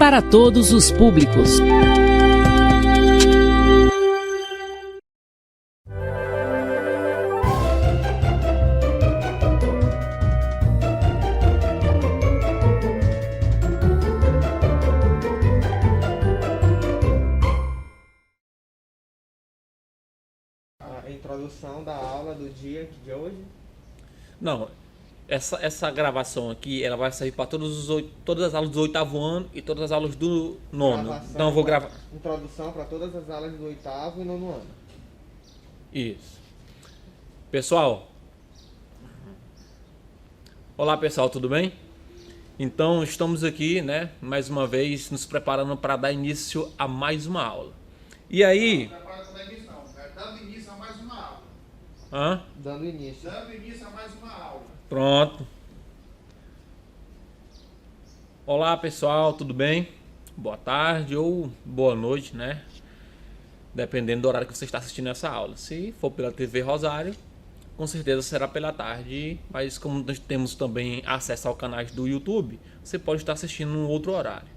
para todos os públicos. A introdução da aula do dia de hoje? Não, essa gravação aqui, ela vai sair para todas as aulas do 8º ano e todas as aulas do 9º. Então eu vou gravar. Introdução para todas as aulas do 8º e 9º ano. Isso. Pessoal. Olá, pessoal, tudo bem? Então estamos aqui, né, mais uma vez nos preparando para dar início a mais uma aula. E aí... Dando início a mais uma aula. Hã? Dando início a mais uma aula. Pronto. Olá, pessoal, tudo bem? Boa tarde ou boa noite, né? Dependendo do horário que você está assistindo essa aula. Se for pela TV Rosário, com certeza será pela tarde, mas como nós temos também acesso ao canal do YouTube, você pode estar assistindo em outro horário.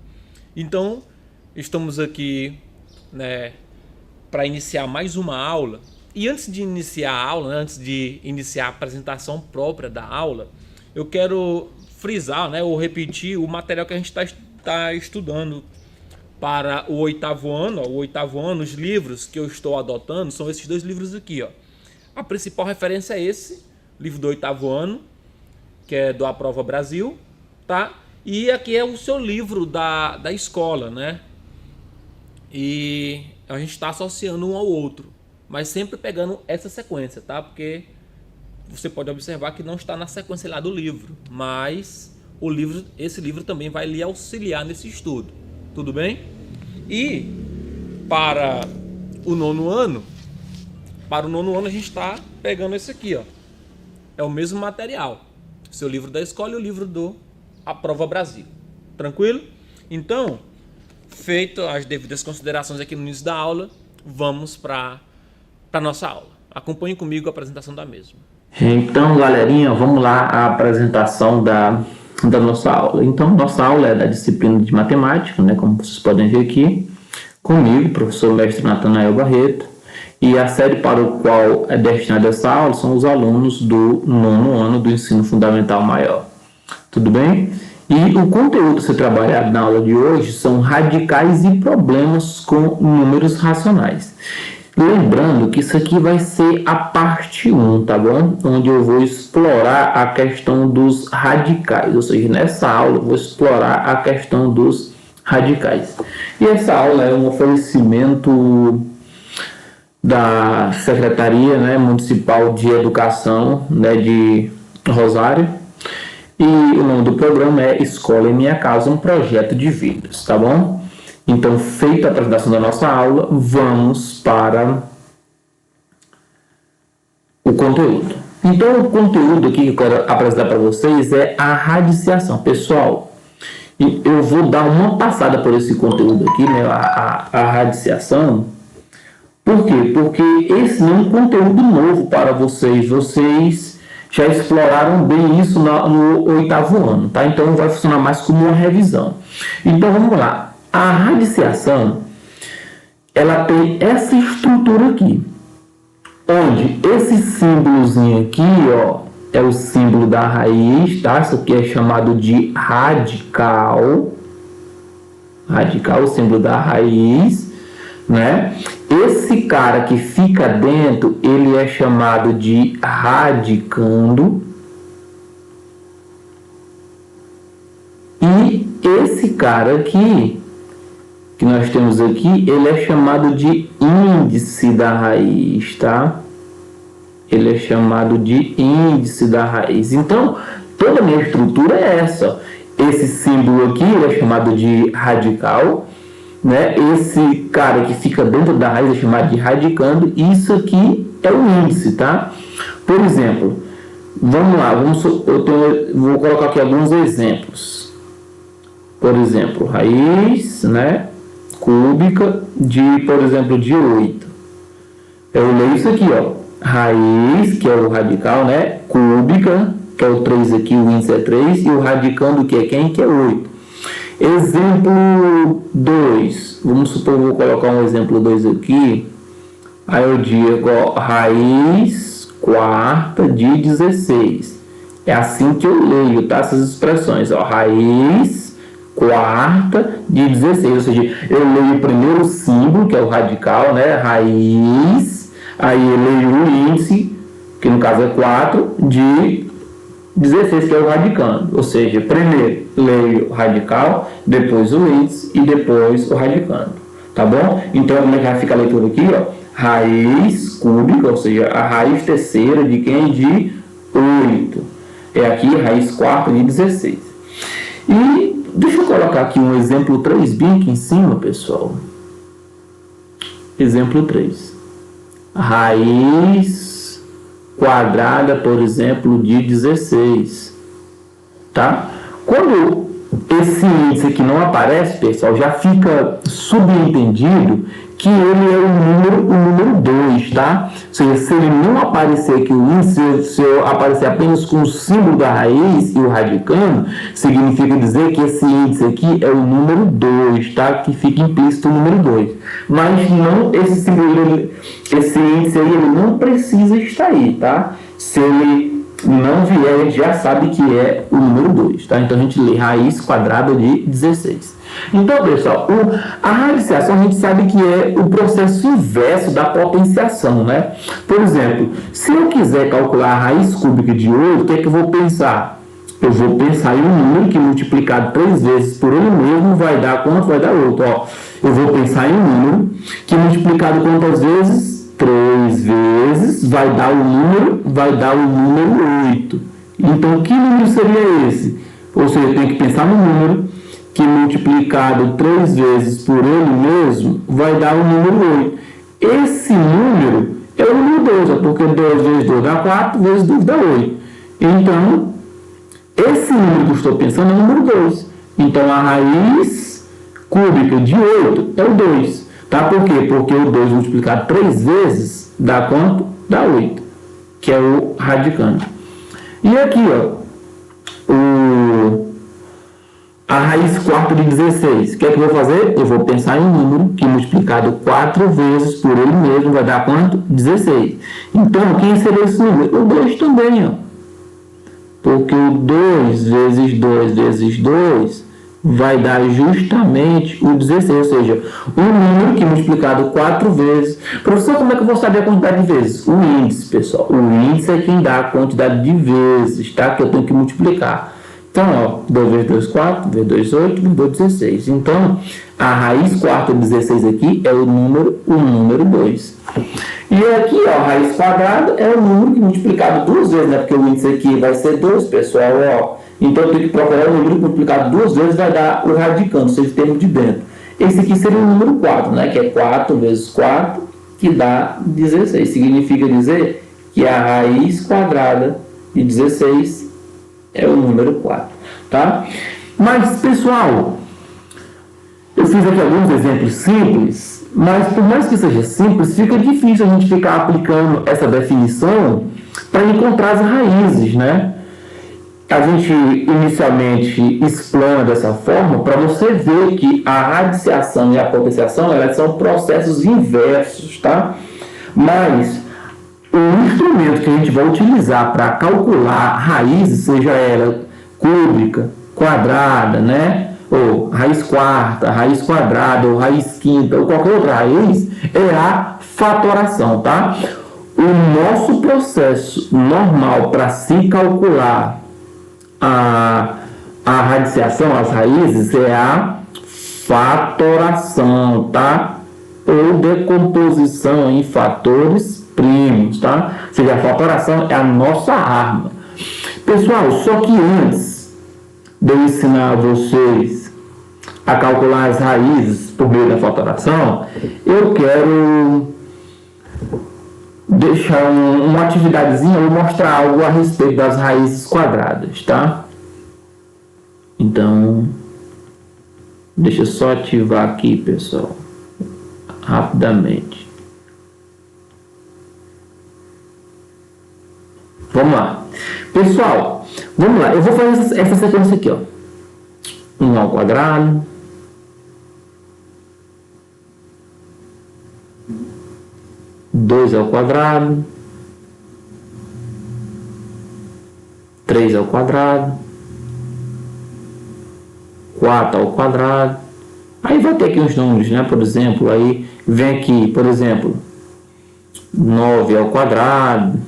Então, estamos aqui, né, para iniciar mais uma aula. E antes de iniciar a aula, né, antes de iniciar a apresentação própria da aula, eu quero frisar, né, ou repetir o material que a gente está estudando para o 8º ano. O 8º ano, os livros que eu estou adotando são esses dois livros aqui, ó. A principal referência é esse, livro do 8º ano, que é do Aprova Brasil, tá? E aqui é o seu livro da escola, né? E a gente está associando um ao outro, mas sempre pegando essa sequência, tá? Porque você pode observar que não está na sequência lá do livro, mas esse livro também vai lhe auxiliar nesse estudo, tudo bem? E para o 9º ano, a gente está pegando esse aqui, ó. É o mesmo material, seu livro da escola e o livro do Aprova Brasil, tranquilo? Então, feito as devidas considerações aqui no início da aula, vamos para a nossa aula. Acompanhe comigo a apresentação da mesma. Então, galerinha, vamos lá a apresentação da nossa aula. Então, nossa aula é da disciplina de matemática, né, como vocês podem ver aqui, comigo, professor mestre Natanael Barreto, e a série para o qual é destinada essa aula são os alunos do 9º ano do ensino fundamental maior. Tudo bem? E o conteúdo a ser trabalhado na aula de hoje são radicais e problemas com números racionais. Lembrando que isso aqui vai ser a parte 1, tá bom? Onde eu vou explorar a questão dos radicais, ou seja, nessa aula eu vou explorar a questão dos radicais. E essa aula é um oferecimento da Secretaria, né, Municipal de Educação, né, de Rosário. E o nome do programa é Escola em Minha Casa, um projeto de vidas, tá bom? Então, feita a apresentação da nossa aula, vamos para o conteúdo. Então, o conteúdo aqui que eu quero apresentar para vocês é a radiciação. Pessoal, eu vou dar uma passada por esse conteúdo aqui, né, a radiciação. Por quê? Porque esse não é um conteúdo novo para vocês. Vocês já exploraram bem isso no 8º ano, tá? Então, vai funcionar mais como uma revisão. Então, vamos lá. A radiciação, ela tem essa estrutura aqui, onde esse símbolozinho aqui, ó, é o símbolo da raiz, tá? Isso aqui é chamado de radical. Radical, o símbolo da raiz, né? Esse cara que fica dentro, ele é chamado de radicando. E esse cara aqui, que nós temos aqui, ele é chamado de índice da raiz, tá? Ele é chamado de índice da raiz. Então, toda a minha estrutura é essa. Esse símbolo aqui, ele é chamado de radical, né? Esse cara que fica dentro da raiz é chamado de radicando. E isso aqui é o índice, tá? Por exemplo, vamos lá, vou colocar aqui alguns exemplos. Por exemplo, raiz, né, cúbica de, por exemplo, de 8. Eu leio isso aqui, ó. Raiz, que é o radical, né? Cúbica, que é o 3 aqui, o índice é 3. E o radicando, que é quem? Que é 8. Exemplo 2. Vamos supor que eu vou colocar um exemplo 2 aqui. Aí eu digo, ó, raiz quarta de 16. É assim que eu leio, tá? Essas expressões, ó. Raiz quarta de 16. Ou seja, eu leio primeiro o símbolo, que é o radical, né? Raiz. Aí eu leio o índice, que no caso é 4, de 16, que é o radicando. Ou seja, primeiro leio o radical, depois o índice e depois o radicando. Tá bom? Então, como é que vai ficar a leitura aqui, ó? Raiz cúbica, ou seja, a raiz terceira de quem? De 8. É aqui raiz quarta de 16. E deixa eu colocar aqui um exemplo 3 bem aqui em cima, pessoal. Exemplo 3. Raiz quadrada, por exemplo, de 16. Tá? Quando esse índice aqui não aparece, pessoal, já fica subentendido que ele é o número 2, tá? Ou seja, se ele não aparecer aqui o índice, se eu aparecer apenas com o símbolo da raiz e o radicando, significa dizer que esse índice aqui é o número 2, tá? Que fica implícito o número 2. Mas não, esse símbolo, esse índice aí, ele não precisa estar aí, tá? Se ele não vier, a gente já sabe que é o número 2, tá? Então a gente lê raiz quadrada de 16. Então, pessoal, a radiciação a gente sabe que é o processo inverso da potenciação, né? Por exemplo, se eu quiser calcular a raiz cúbica de 8, o que é que eu vou pensar? Eu vou pensar em um número que multiplicado 3 vezes por ele mesmo vai dar quanto? Vai dar 8. Ó, eu vou pensar em um número que multiplicado quantas vezes? 3 vezes vai dar o número 8. Então, que número seria esse? Ou seja, eu tenho que pensar no número que multiplicado 3 vezes por ele mesmo vai dar o número 8. Esse número é o número 2, porque 2 vezes 2 dá 4, vezes 2 dá 8. Então, esse número que eu estou pensando é o número 2. Então, a raiz cúbica de 8 é o 2. Tá? Por quê? Porque o 2 multiplicado 3 vezes dá quanto? Dá 8, que é o radicando. E aqui, ó, a raiz quarta de 16. O que é que eu vou fazer? Eu vou pensar em um número que multiplicado 4 vezes por ele mesmo vai dar quanto? 16. Então, quem seria esse número? O 2 também, ó. Porque o 2 vezes 2 vezes 2 vai dar justamente o 16. Ou seja, um número que multiplicado 4 vezes. Professor, como é que eu vou saber a quantidade de vezes? O índice, pessoal. O índice é quem dá a quantidade de vezes, tá? Que eu tenho que multiplicar. Então, ó, 2 vezes 2, 4, vezes 2, 8, vezes 2, 16. Então, a raiz quarta de 16 aqui é o número 2. E aqui, ó, a raiz quadrada é o número que multiplicado 2 vezes, né? Porque o índice aqui vai ser 2, pessoal, ó. Então, eu tenho que procurar o número que multiplicado 2 vezes vai dar o radicando, ou seja, o termo de dentro. Esse aqui seria o número 4, né? Que é 4 vezes 4, que dá 16. Significa dizer que a raiz quadrada de 16 é o número 4, tá? Mas, pessoal, eu fiz aqui alguns exemplos simples, mas por mais que seja simples, fica difícil a gente ficar aplicando essa definição para encontrar as raízes, né? A gente inicialmente explana dessa forma para você ver que a radiciação e a potenciação, elas são processos inversos, tá? Mas o instrumento que a gente vai utilizar para calcular raízes, seja ela cúbica, quadrada, né? Ou raiz quarta, raiz quadrada, ou raiz quinta, ou qualquer outra raiz, é a fatoração, tá? O nosso processo normal para se calcular a radiciação, as raízes, é a fatoração, tá? Ou decomposição em fatores primos, tá? Ou seja, a fatoração é a nossa arma. Pessoal, só que antes de eu ensinar vocês a calcular as raízes por meio da fatoração, eu quero deixar uma atividadezinha ou mostrar algo a respeito das raízes quadradas, tá? Então, deixa eu só ativar aqui, pessoal, rapidamente. Vamos lá. Pessoal, vamos lá. Eu vou fazer essa sequência aqui, ó. 1 ao quadrado, 2 ao quadrado, 3 ao quadrado, 4 ao quadrado. Aí vai ter aqui uns números, né? Por exemplo, aí vem aqui, por exemplo, 9 ao quadrado,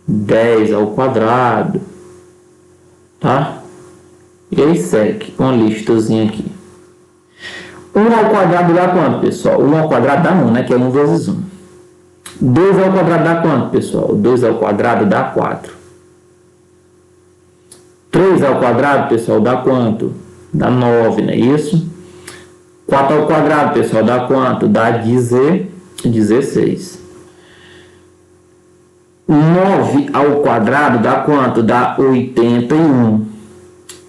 10 ao quadrado, tá? E aí segue uma listazinha aqui. 1 ao quadrado dá quanto, pessoal? 1 ao quadrado dá 1, né? Que é 1 vezes 1. 2 ao quadrado dá quanto, pessoal? 2 ao quadrado dá 4. 3 ao quadrado, pessoal, dá quanto? Dá 9, não é isso? 4 ao quadrado, pessoal, dá quanto? Dá 16. 9 ao quadrado dá quanto? Dá 81.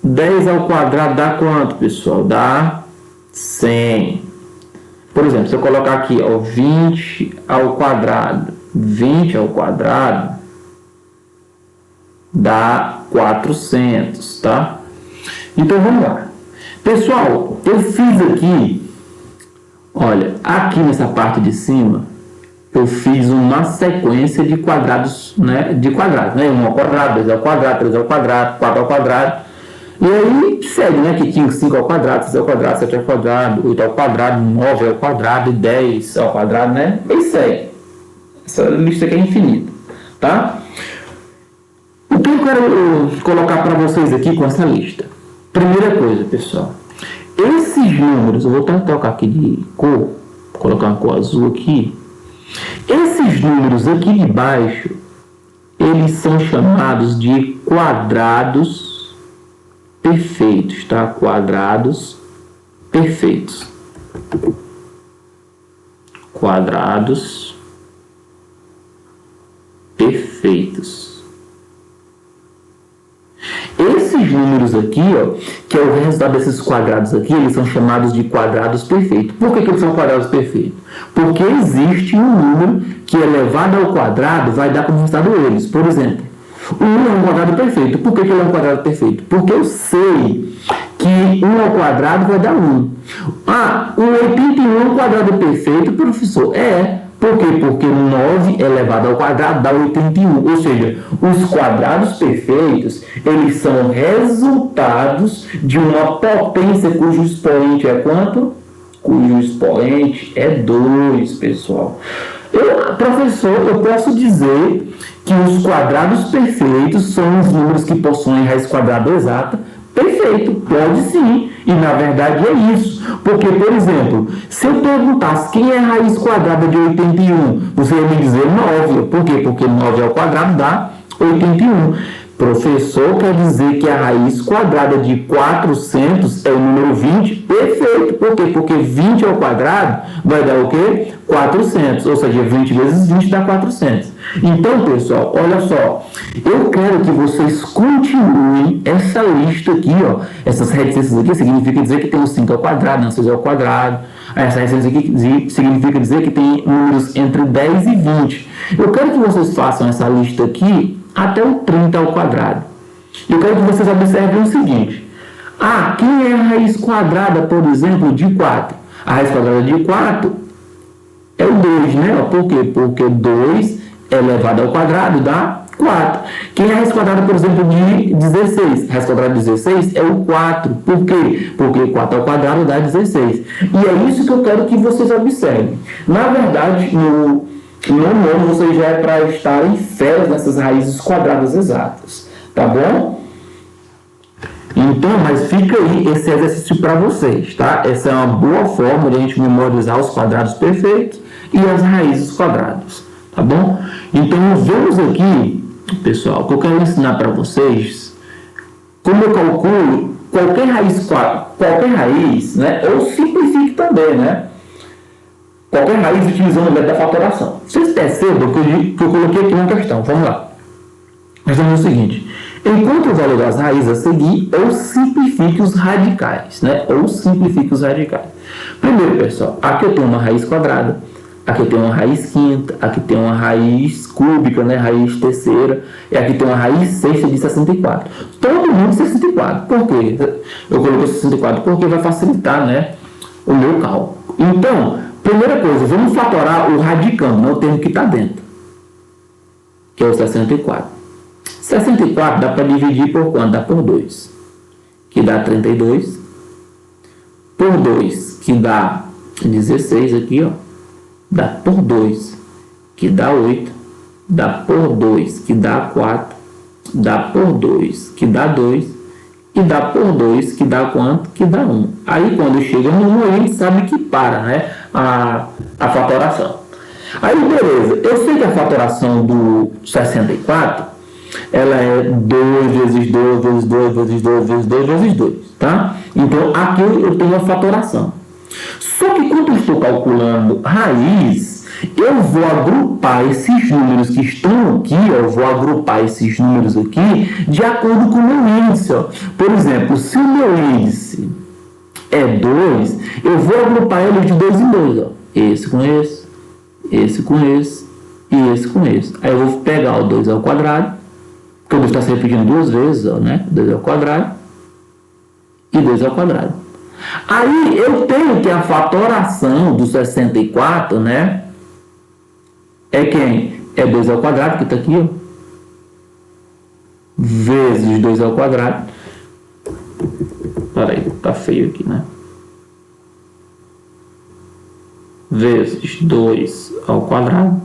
10 ao quadrado dá quanto, pessoal? Dá 100. Por exemplo, se eu colocar aqui, ó, 20 ao quadrado, 20 ao quadrado dá 400, tá? Então, vamos lá. Pessoal, eu fiz aqui, olha, aqui nessa parte de cima, eu fiz uma sequência de quadrados, né? De quadrados, né? 1 ao quadrado, 2 ao quadrado, 3 ao quadrado, 4 ao quadrado. E aí segue, né? Que tinha 5 ao quadrado, 6 ao quadrado, 7 ao quadrado, 8 ao quadrado, 9 ao quadrado e 10 ao quadrado, né? E segue. Essa lista aqui é infinita, tá? O que eu quero colocar para vocês aqui com essa lista? Primeira coisa, pessoal. Esses números, eu vou tentar trocar aqui de cor, vou colocar uma cor azul aqui. Esses números aqui de baixo, eles são chamados de quadrados perfeitos, tá? Quadrados perfeitos. Quadrados perfeitos. Esses números aqui, ó, que é o resultado desses quadrados aqui, eles são chamados de quadrados perfeitos. Por que eles são quadrados perfeitos? Porque existe um número que elevado ao quadrado vai dar como resultado eles. Por exemplo, o 1 é um quadrado perfeito. Por que ele é um quadrado perfeito? Porque eu sei que 1 ao quadrado vai dar 1. Ah, o 81 é um quadrado perfeito, professor? É. Por quê? Porque 9 elevado ao quadrado dá 81. Ou seja, os quadrados perfeitos, eles são resultados de uma potência cujo expoente é quanto? Cujo expoente é 2, pessoal. Professor, eu posso dizer que os quadrados perfeitos são os números que possuem raiz quadrada exata? Perfeito, pode sim. E na verdade é isso. Porque, por exemplo, se eu perguntasse quem é a raiz quadrada de 81, você ia me dizer 9. Por quê? Porque 9 ao quadrado dá 81. Professor, quer dizer que a raiz quadrada de 400 é o número 20? Perfeito. Por quê? Porque 20 ao quadrado vai dar o quê? 400. Ou seja, 20 vezes 20 dá 400. Então, pessoal, olha só. Eu quero que vocês continuem essa lista aqui, ó. Essas reticências aqui significa dizer que tem um 5 ao quadrado, não 6 ao quadrado. Essa reticência aqui significa dizer que tem números entre 10 e 20. Eu quero que vocês façam essa lista aqui até o 30 ao quadrado. Eu quero que vocês observem o seguinte. Ah, quem é a raiz quadrada, por exemplo, de 4? A raiz quadrada de 4 é o 2, né? Por quê? Porque 2 elevado ao quadrado dá 4. Quem é a raiz quadrada, por exemplo, de 16? A raiz quadrada de 16 é o 4. Por quê? Porque 4 ao quadrado dá 16. E é isso que eu quero que vocês observem. Na verdade, no nono você já é para estar em férias nessas raízes quadradas exatas. Tá bom? Então, mas fica aí esse exercício para vocês, tá? Essa é uma boa forma de a gente memorizar os quadrados perfeitos e as raízes quadradas. Tá bom? Então, vamos aqui, pessoal, que eu quero ensinar para vocês como eu calculo qualquer raiz, né? Ou simplifique também, né? Qualquer raiz utilizando o método da fatoração. Vocês percebam que eu coloquei aqui uma questão. Vamos lá. Nós temos o seguinte. Encontre o valor das raízes a seguir ou simplifique os radicais, né? Ou simplifique os radicais. Primeiro, pessoal, aqui eu tenho uma raiz quadrada. aqui tem uma raiz quinta, aqui tem uma raiz cúbica, né, raiz terceira, e aqui tem uma raiz sexta de 64. Todo mundo 64. Por quê? Eu coloquei 64 porque vai facilitar, né, o meu cálculo. Então, primeira coisa, vamos fatorar o radicando, né, o termo que está dentro, que é o 64. 64 dá para dividir por quanto? Dá por 2, que dá 32, por 2, que dá 16 aqui, ó, dá por 2, que dá 8, dá por 2, que dá 4, dá por 2, que dá 2, e dá por 2, que dá quanto? Que dá 1. Aí, quando chega no 1, a gente sabe que para, né, a fatoração. Aí, beleza, eu sei que a fatoração do 64, ela é 2 vezes 2, vezes 2, vezes 2, vezes 2, vezes 2, tá? Então, aqui eu tenho a fatoração. Só que quando eu estou calculando raiz, eu vou agrupar esses números que estão aqui, eu vou agrupar esses números aqui de acordo com o meu índice. Ó. Por exemplo, se o meu índice é 2, eu vou agrupar ele de 2 em 2. Ó. Esse com esse, esse com esse e esse com esse. Aí eu vou pegar o 2 ao quadrado, porque o 2 está se repetindo 2 vezes, ó, né? 2 ao quadrado e 2 ao quadrado. Aí eu tenho que a fatoração do 64, né? É quem? É 2 ao quadrado, que está aqui, ó. Vezes 2 ao quadrado. Peraí, tá feio aqui, né? Vezes 2 ao quadrado.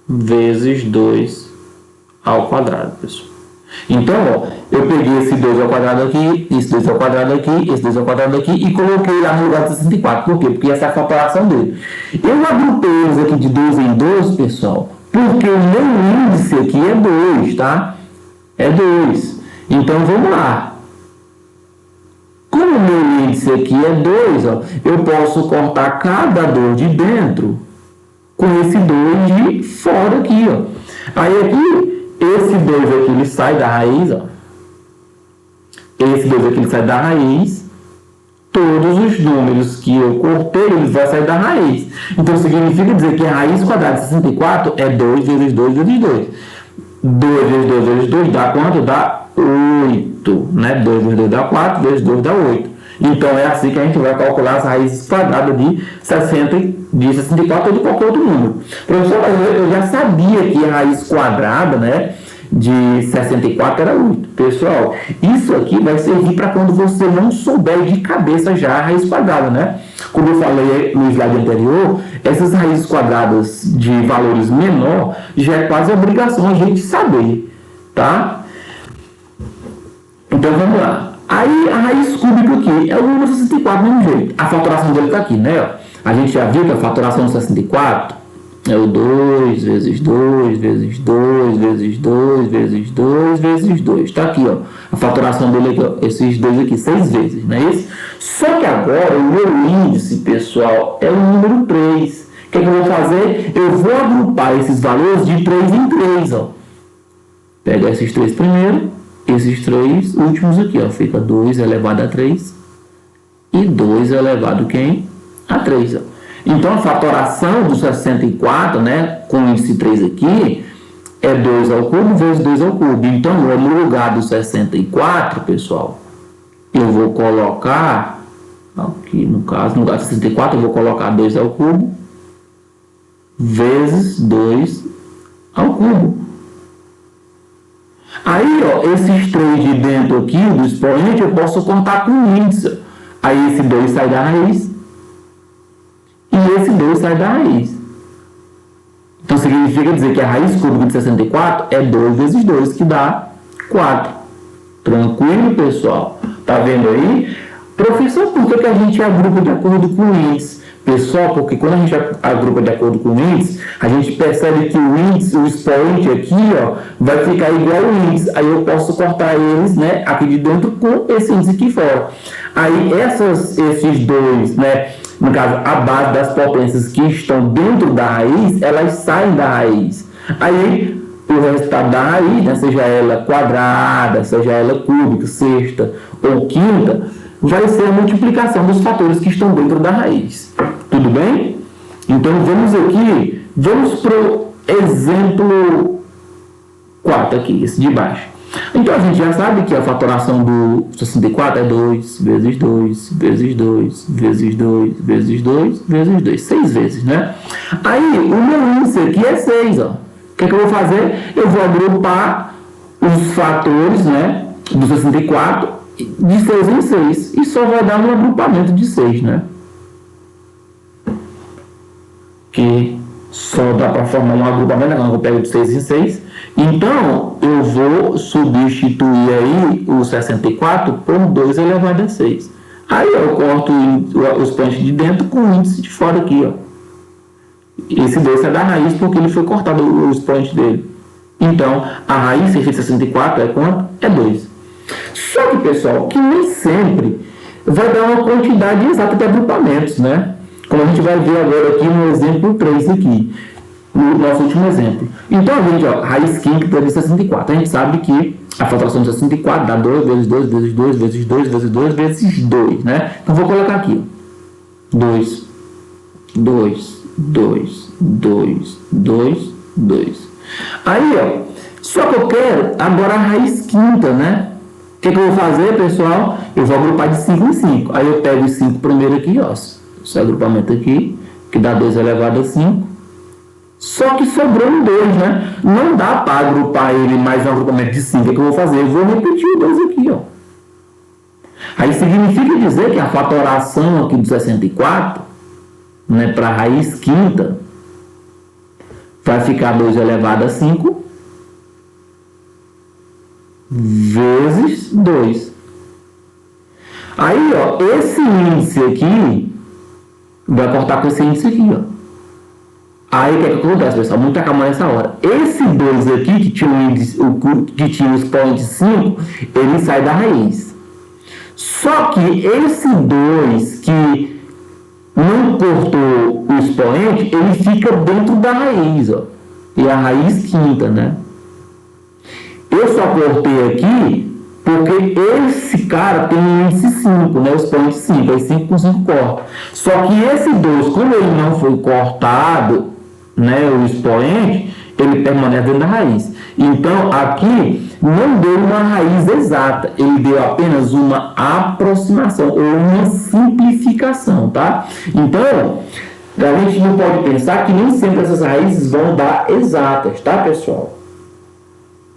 Vezes 2 ao quadrado, pessoal. Então, ó, eu peguei esse 2 ao quadrado aqui, esse 2 ao quadrado aqui, esse 2 ao quadrado aqui e coloquei lá no lugar de 64. Por quê? Porque essa é a fatoração dele. Eu agrupei eles aqui de 2 em 2, pessoal, porque o meu índice aqui é 2, tá? É 2. Então, vamos lá. Como o meu índice aqui é 2, ó, eu posso cortar cada 2 de dentro com esse 2 de fora aqui, ó. Aí aqui, esse 2 aqui, ele sai da raiz, ó. Esse 2 aqui, ele sai da raiz. Todos os números que eu cortei, eles vão sair da raiz. Então, significa dizer que a raiz quadrada de 64 é 2 vezes 2 vezes 2. 2 vezes 2 vezes 2 dá quanto? Dá 8, né? 2 vezes 2 dá 4, vezes 2 dá 8. Então, é assim que a gente vai calcular as raízes quadradas de 64 ou de qualquer outro número. Professor, eu já sabia que a raiz quadrada, né, de 64 era 8. Pessoal, isso aqui vai servir para quando você não souber de cabeça já a raiz quadrada, né? Como eu falei no slide anterior, essas raízes quadradas de valores menor já é quase obrigação a gente saber, tá? Então, vamos lá. Aí, a raiz cúbica aqui é o número 64 do mesmo jeito. A fatoração dele está aqui, né? A gente já viu que a fatoração do 64 é o 2 vezes 2 vezes 2 vezes 2 vezes 2 vezes 2. Está aqui, ó. A fatoração dele aqui, ó. Esses dois aqui, 6 vezes, não é isso? Só que agora o meu índice, pessoal, é o número 3. O que é que eu vou fazer? Eu vou agrupar esses valores de 3 em 3, ó. Pega esses 3 primeiro. Esses 3 últimos aqui, ó, fica 2 elevado a 3 e 2 elevado quem? A 3, ó. Então, a fatoração do 64, né, com o índice 3 aqui, é 2 ao cubo vezes 2 ao cubo. Então, no lugar do 64, pessoal, eu vou colocar, aqui no caso, no lugar do 64, eu vou colocar 2 ao cubo vezes 2 ao cubo. Aí, ó, esses 3 de dentro aqui, do expoente, eu posso contar com o índice. Aí, esse 2 sai da raiz. E esse 2 sai da raiz. Então, significa dizer que a raiz cúbica de 64 é 2 vezes 2, que dá 4. Tranquilo, pessoal? Tá vendo aí? Professor, por que a gente agrupa de acordo com o índice? Pessoal, porque quando a gente agrupa de acordo com o índice, a gente percebe que o índice, o expoente aqui, ó, vai ficar igual ao índice. Aí eu posso cortar eles, né, aqui de dentro com esse índice aqui fora. Aí esses dois, né, no caso, a base das potências que estão dentro da raiz, elas saem da raiz. Aí o resultado da raiz, né, seja ela quadrada, seja ela cúbica, sexta ou quinta, vai ser a multiplicação dos fatores que estão dentro da raiz. Tudo bem? Então vamos para o exemplo 4 aqui, esse de baixo. Então a gente já sabe que a fatoração do 64 é 2 vezes 2 vezes 2 vezes 2 vezes 2 vezes 2, 6 vezes, né? Aí o meu índice aqui é 6, ó. O que é que eu vou fazer? Eu vou agrupar os fatores, né, do 64 de 6 em 6 e só vai dar um agrupamento de 6, né? Que só dá para formar um agrupamento, quando eu pego de 6 em 6. Então, eu vou substituir aí o 64 por 2 elevado a 6. Aí eu corto o expoente de dentro com o índice de fora aqui, ó. Esse 2 é da raiz porque ele foi cortado o expoente dele. Então, a raiz de 64 é quanto? É 2. Só que, pessoal, que nem sempre vai dar uma quantidade exata de agrupamentos, né? Como a gente vai ver agora aqui no exemplo 3 aqui, no nosso último exemplo. Então, a gente, ó, raiz quíntuple de 64. A gente sabe que a fatoração de 64 dá 2 vezes 2 vezes 2 vezes 2 vezes 2 vezes 2, né? Então, vou colocar aqui, ó. 2, 2, 2, 2, 2, 2. Aí, ó, só que eu quero agora a raiz quinta, né? O que eu vou fazer, pessoal? Eu vou agrupar de 5 em 5. Aí eu pego os 5 primeiro aqui, ó. Esse agrupamento aqui, que dá 2 elevado a 5. Só que sobrou um 2, né? Não dá para agrupar ele mais um agrupamento de 5. O que eu vou fazer? Eu vou repetir o 2 aqui, ó. Aí significa dizer que a fatoração aqui do 64, né, para a raiz quinta, vai ficar 2 elevado a 5 vezes 2. Aí, ó, esse índice aqui vai cortar com esse índice aqui, ó. Aí, o que acontece, pessoal? Muita calma nessa hora. Esse 2 aqui, que tinha o índice, que tinha o expoente 5, ele sai da raiz. Só que esse 2 que não cortou o expoente, ele fica dentro da raiz, ó. E a raiz quinta, né? Eu só cortei aqui porque esse cara tem um índice 5, né? O expoente 5, aí 5 com 5 corta. Só que esse 2, como ele não foi cortado, né, o expoente, ele permanece dentro da raiz. Então, aqui não deu uma raiz exata, ele deu apenas uma aproximação ou uma simplificação, tá? Então, a gente não pode pensar que nem sempre essas raízes vão dar exatas, tá, pessoal?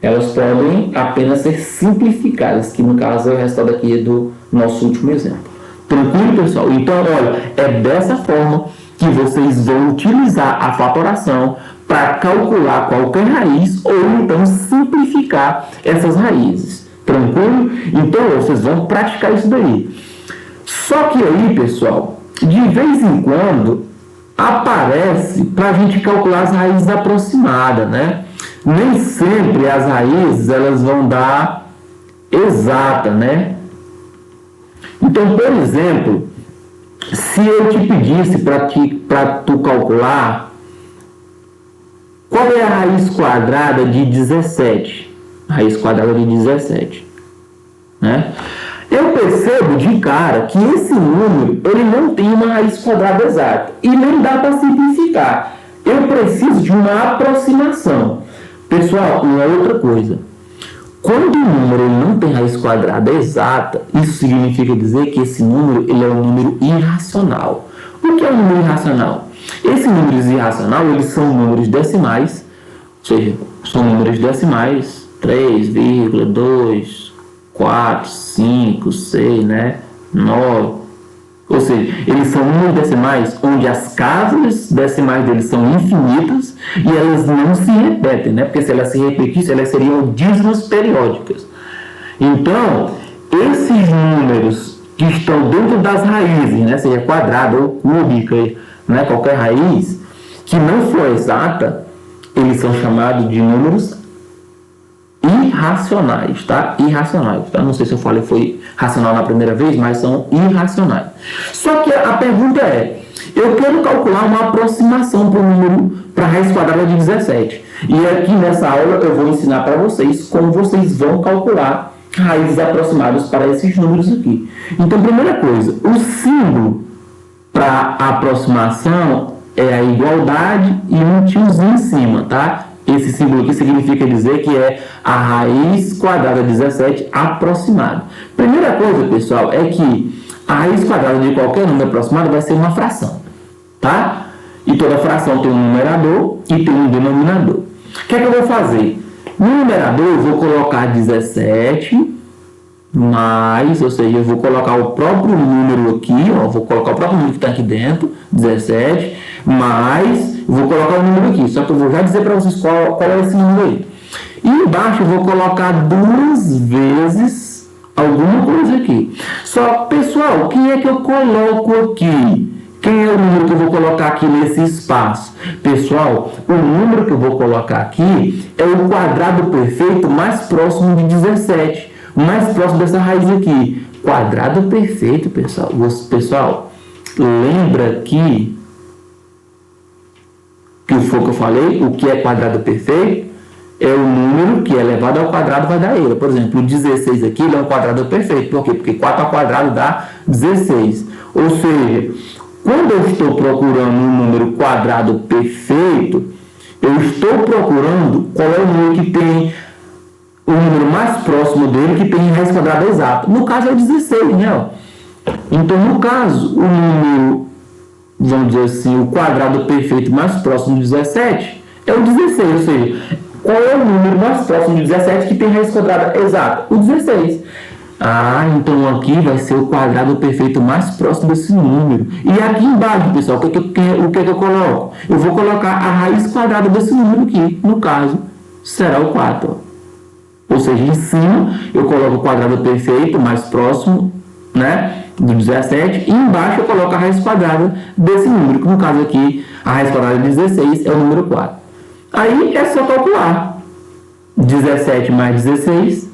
Elas podem apenas ser simplificadas, que no caso é o resultado aqui do nosso último exemplo. Tranquilo, pessoal? Então, olha, é dessa forma que vocês vão utilizar a fatoração para calcular qualquer raiz ou então simplificar essas raízes. Tranquilo? Então, vocês vão praticar isso daí. Só que aí, pessoal, de vez em quando aparece para a gente calcular as raízes aproximadas, né? Nem sempre as raízes elas vão dar exata, né? Então, por exemplo, se eu te pedisse para tu calcular qual é a raiz quadrada de 17, raiz quadrada de 17, né? Eu percebo de cara que esse número ele não tem uma raiz quadrada exata e nem dá para simplificar. Eu preciso de uma aproximação. Pessoal, uma outra coisa. Quando o número não tem raiz quadrada exata, isso significa dizer que esse número ele é um número irracional. O que é um número irracional? Esses números irracionais eles são números decimais, ou seja, são números decimais, 3,2, 4, 5, 6, né? 9. Ou seja, eles são números decimais onde as casas decimais deles são infinitas e elas não se repetem, né? Porque se elas se repetissem, elas seriam dízimos periódicas. Então, esses números que estão dentro das raízes, né? Seja quadrada ou cúbica, né? Qualquer raiz, que não for exata, eles são chamados de números irracionais, tá? Irracionais, tá? Não sei se eu falei foi racional na primeira vez, mas são irracionais. Só que a pergunta é, eu quero calcular uma aproximação para o número, para a raiz quadrada de 17. E aqui nessa aula eu vou ensinar para vocês como vocês vão calcular raízes aproximadas para esses números aqui. Então, primeira coisa, o símbolo para a aproximação é a igualdade e um tiozinho em cima, tá? Esse símbolo aqui significa dizer que é a raiz quadrada de 17 aproximado. Primeira coisa, pessoal, é que a raiz quadrada de qualquer número aproximado vai ser uma fração, tá? E toda fração tem um numerador e tem um denominador. O que é que eu vou fazer? No numerador eu vou colocar 17 mais, ou seja, eu vou colocar o próprio número aqui, ó, vou colocar o próprio número que está aqui dentro, 17, mais, eu vou colocar o número aqui, só que eu vou já dizer para vocês qual é esse número aí. E embaixo eu vou colocar 2 vezes alguma coisa aqui. Só, pessoal, o que é que eu coloco aqui? Quem é o número que eu vou colocar aqui nesse espaço? Pessoal, o número que eu vou colocar aqui é o quadrado perfeito mais próximo de 17. Mais próximo dessa raiz aqui. Quadrado perfeito, pessoal. Pessoal, lembra que foi o que eu falei? O que é quadrado perfeito? É o número que é elevado ao quadrado vai dar ele. Por exemplo, o 16 aqui ele é um quadrado perfeito. Por quê? Porque 4 ao quadrado dá 16. Ou seja, quando eu estou procurando um número quadrado perfeito, eu estou procurando qual é o número que tem o número mais próximo dele que tem raiz quadrada exata. No caso é o 16, né? Então, no caso, o número, vamos dizer assim, o quadrado perfeito mais próximo de 17 é o 16. Ou seja, qual é o número mais próximo de 17 que tem raiz quadrada exata? O 16. Então aqui vai ser o quadrado perfeito mais próximo desse número. E aqui embaixo, pessoal, o que eu coloco? Eu vou colocar a raiz quadrada desse número aqui. No caso, será o 4. Ou seja, em cima eu coloco o quadrado perfeito mais próximo, né, do 17. E embaixo eu coloco a raiz quadrada desse número. Que no caso aqui, a raiz quadrada de 16 é o número 4. Aí é só calcular. 17 mais 16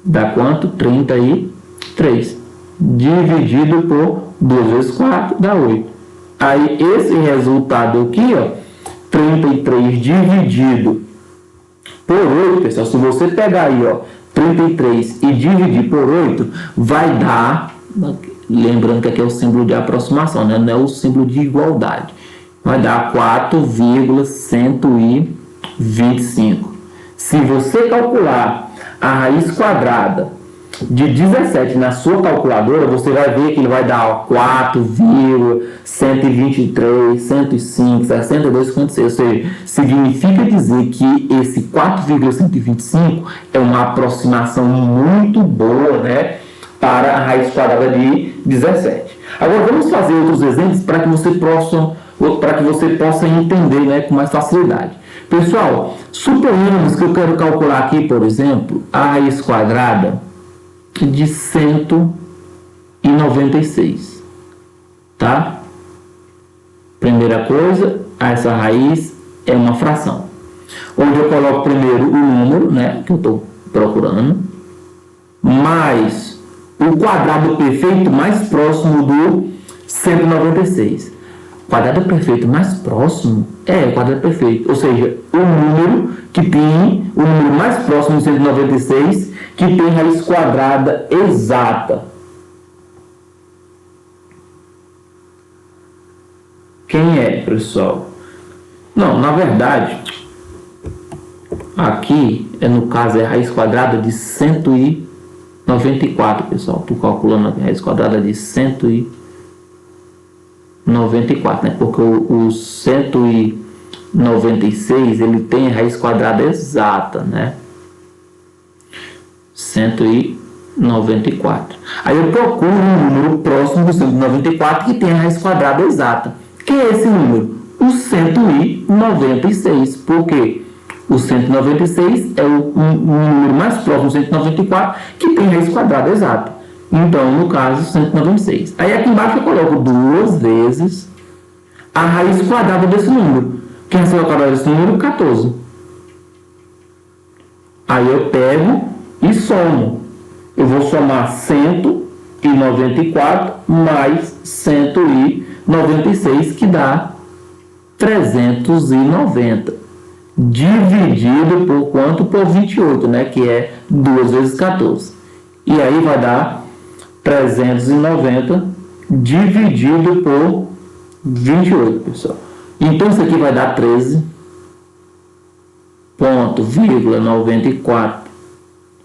dá quanto? 33. Dividido por 2 vezes 4 dá 8. Aí esse resultado aqui, ó, 33 dividido por 8, pessoal, se você pegar aí, ó, 33 e dividir por 8, vai dar, lembrando que aqui é o símbolo de aproximação, né? Não é o símbolo de igualdade. Vai dar 4,125. Se você calcular a raiz quadrada de 17 na sua calculadora, você vai ver que ele vai dar 4,123, 105, 62, 56. Ou seja, significa dizer que esse 4,125 é uma aproximação muito boa, né, para a raiz quadrada de 17. Agora vamos fazer outros exemplos para que você possa entender, né, com mais facilidade. Pessoal, suponhamos que eu quero calcular aqui, por exemplo, a raiz quadrada de 196, tá? Primeira coisa, essa raiz é uma fração, onde eu coloco primeiro o número, né, que eu estou procurando, mais o quadrado perfeito mais próximo do 196. O quadrado perfeito mais próximo é o quadrado perfeito, ou seja, o número mais próximo do 196 que tem raiz quadrada exata. Quem é, pessoal? Não, na verdade, aqui, no caso, é a raiz quadrada de 194, pessoal. Estou calculando a raiz quadrada de 194, né? Porque o 196, ele tem a raiz quadrada exata, né? 194. Aí eu procuro um número próximo do 194 que tem a raiz quadrada exata. Que é esse número? O 196. Por quê? O 196 é o número mais próximo do 194 que tem raiz quadrada exata. Então, no caso, 196. Aí aqui embaixo eu coloco 2 vezes a raiz quadrada desse número. Que é a raiz quadrada desse número? 14. Aí eu pego e somo. Eu vou somar 194 mais 196, que dá 390. Dividido por quanto? Por 28, né? Que é 2 vezes 14. E aí vai dar 390 dividido por 28, pessoal. Então isso aqui vai dar 13,94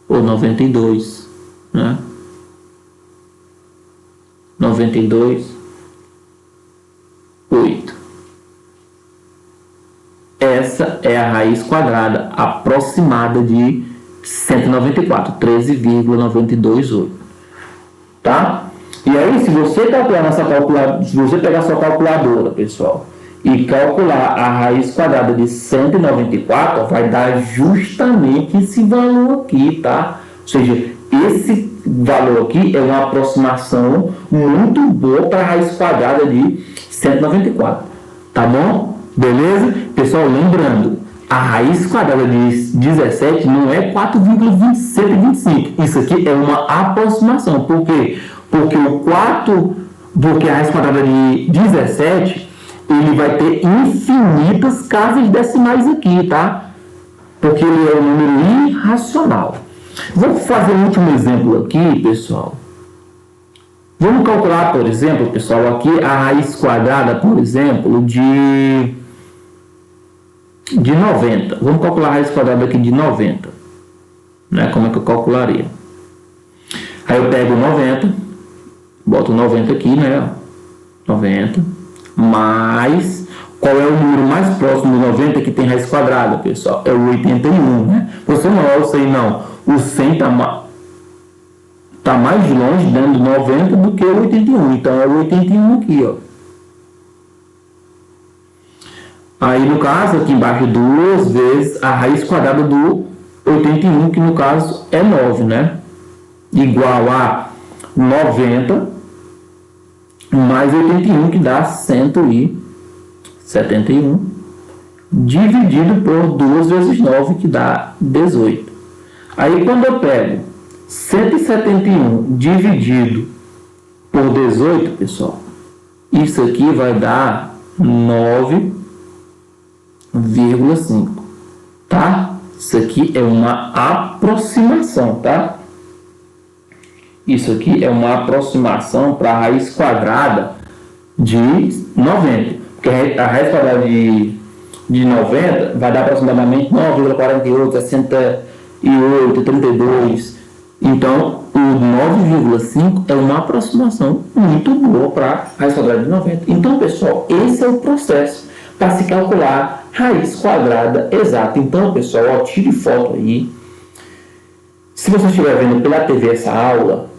ou 92, né? 92,8. Essa é a raiz quadrada aproximada de 194, 13,928, tá? E aí, se você calcular nessa calculadora, se você pegar sua calculadora, pessoal, e calcular a raiz quadrada de 194, vai dar justamente esse valor aqui, tá? Ou seja, esse valor aqui é uma aproximação muito boa para a raiz quadrada de 194, tá bom? Beleza? Pessoal, lembrando, a raiz quadrada de 17 não é 4,125. Isso aqui é uma aproximação. Por quê? Porque a raiz quadrada de 17, ele vai ter infinitas casas decimais aqui, tá? Porque ele é um número irracional. Vou fazer um último exemplo aqui, pessoal. Vamos calcular, por exemplo, pessoal, aqui a raiz quadrada, por exemplo, de 90. Vamos calcular a raiz quadrada aqui de 90. Né? Como é que eu calcularia? Aí eu pego 90, boto 90 aqui, né? 90, mais... Qual é o número mais próximo do 90 que tem raiz quadrada, pessoal? É o 81, né? Você não, eu sei não. O 100 tá mais longe dentro do 90 do que o 81. Então é o 81 aqui, ó. Aí no caso, aqui embaixo, 2 vezes a raiz quadrada do 81, que no caso é 9, né? Igual a 90 mais 81, que dá 171, dividido por 2 vezes 9, que dá 18. Aí quando eu pego 171 dividido por 18, pessoal, isso aqui vai dar 9,5, tá? Isso aqui é uma aproximação, tá? Isso aqui é uma aproximação para a raiz quadrada de 90. Porque a raiz quadrada de 90 vai dar aproximadamente 9,48, 68, 32. Então, o 9,5 é uma aproximação muito boa para a raiz quadrada de 90. Então, pessoal, esse é o processo para se calcular raiz quadrada exata. Então, pessoal, ó, tire foto aí. Se você estiver vendo pela TV essa aula,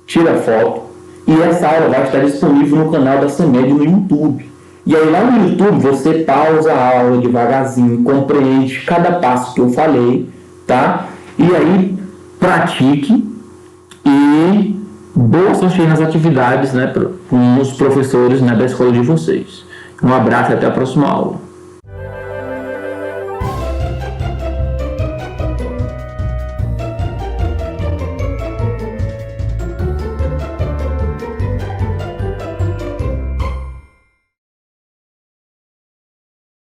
tira a foto. E essa aula vai estar disponível no canal da CEMED no YouTube. E aí lá no YouTube você pausa a aula devagarzinho, compreende cada passo que eu falei, tá? E aí pratique e boa sorte nas atividades, né, com os professores, né, da escola de vocês. Um abraço e até a próxima aula.